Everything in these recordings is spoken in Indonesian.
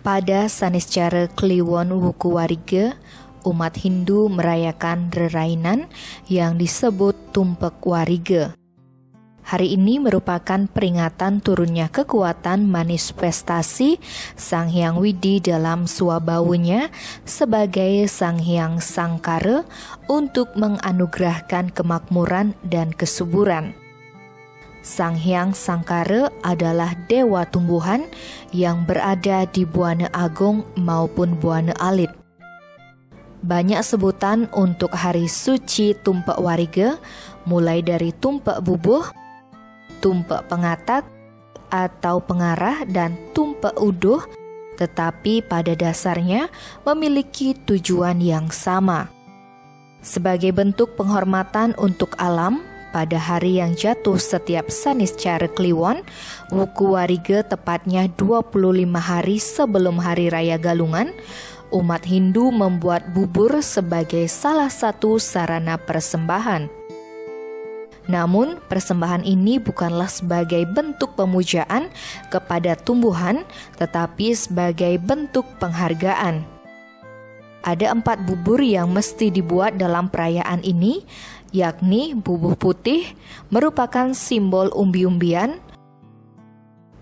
Pada Saniscara Kliwon Wuku Warige, umat Hindu merayakan rerainan yang disebut Tumpek Warige. Hari ini merupakan peringatan turunnya kekuatan manifestasi Sang Hyang Widi dalam swabawunya sebagai Sang Hyang Sangkara untuk menganugerahkan kemakmuran dan kesuburan. Sang Hyang Sangkara adalah dewa tumbuhan yang berada di Buana Agung maupun Buana Alit. Banyak sebutan untuk hari suci Tumpek Warige, mulai dari Tumpek Bubuh, Tumpek Pengatak atau Pengarah, dan Tumpek Uduh, tetapi pada dasarnya memiliki tujuan yang sama. Sebagai bentuk penghormatan untuk alam, pada hari yang jatuh setiap Saniscara Kliwon Wuku Warige, tepatnya 25 hari sebelum Hari Raya Galungan, umat Hindu membuat bubur sebagai salah satu sarana persembahan. Namun, persembahan ini bukanlah sebagai bentuk pemujaan kepada tumbuhan, tetapi sebagai bentuk penghargaan. Ada 4 bubur yang mesti dibuat dalam perayaan ini, yakni bubuh putih merupakan simbol umbi-umbian,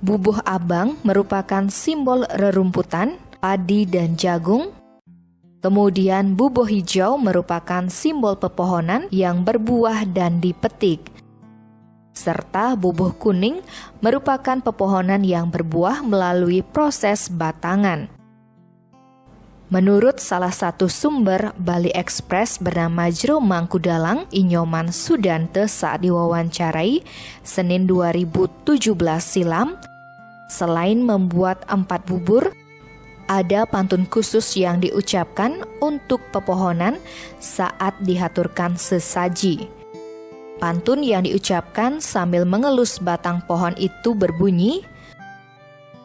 bubuh abang merupakan simbol rerumputan, padi dan jagung, kemudian bubuh hijau merupakan simbol pepohonan yang berbuah dan dipetik, serta bubuh kuning merupakan pepohonan yang berbuah melalui proses batangan. Menurut salah satu sumber Bali Express bernama Jero Mangkudalang Inyoman Sudante saat diwawancarai Senin 2017 silam, selain membuat 4 bubur, ada pantun khusus yang diucapkan untuk pepohonan saat dihaturkan sesaji. Pantun yang diucapkan sambil mengelus batang pohon itu berbunyi,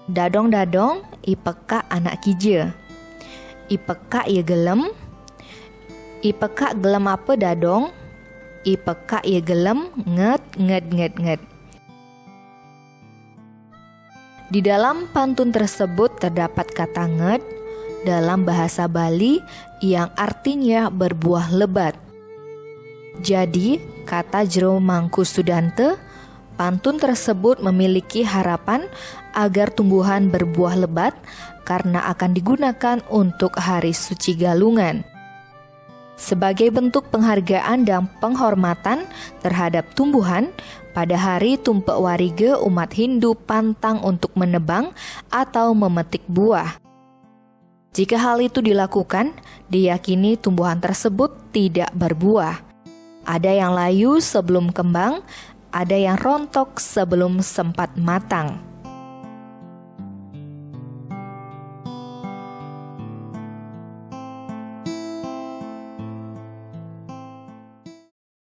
"Dadong-dadong, ipeka anak kije. Ipeka ye gelem. Ipeka gelem apa dadong? Ipeka ye gelem nget. Di dalam pantun tersebut terdapat kata nget dalam bahasa Bali yang artinya berbuah lebat. Jadi, kata Jero Mangku Sudante, pantun tersebut memiliki harapan agar tumbuhan berbuah lebat karena akan digunakan untuk hari suci Galungan. Sebagai bentuk penghargaan dan penghormatan terhadap tumbuhan, pada hari Tumpek Warige umat Hindu pantang untuk menebang atau memetik buah. Jika hal itu dilakukan, diyakini tumbuhan tersebut tidak berbuah. Ada yang layu sebelum kembang, ada yang rontok sebelum sempat matang.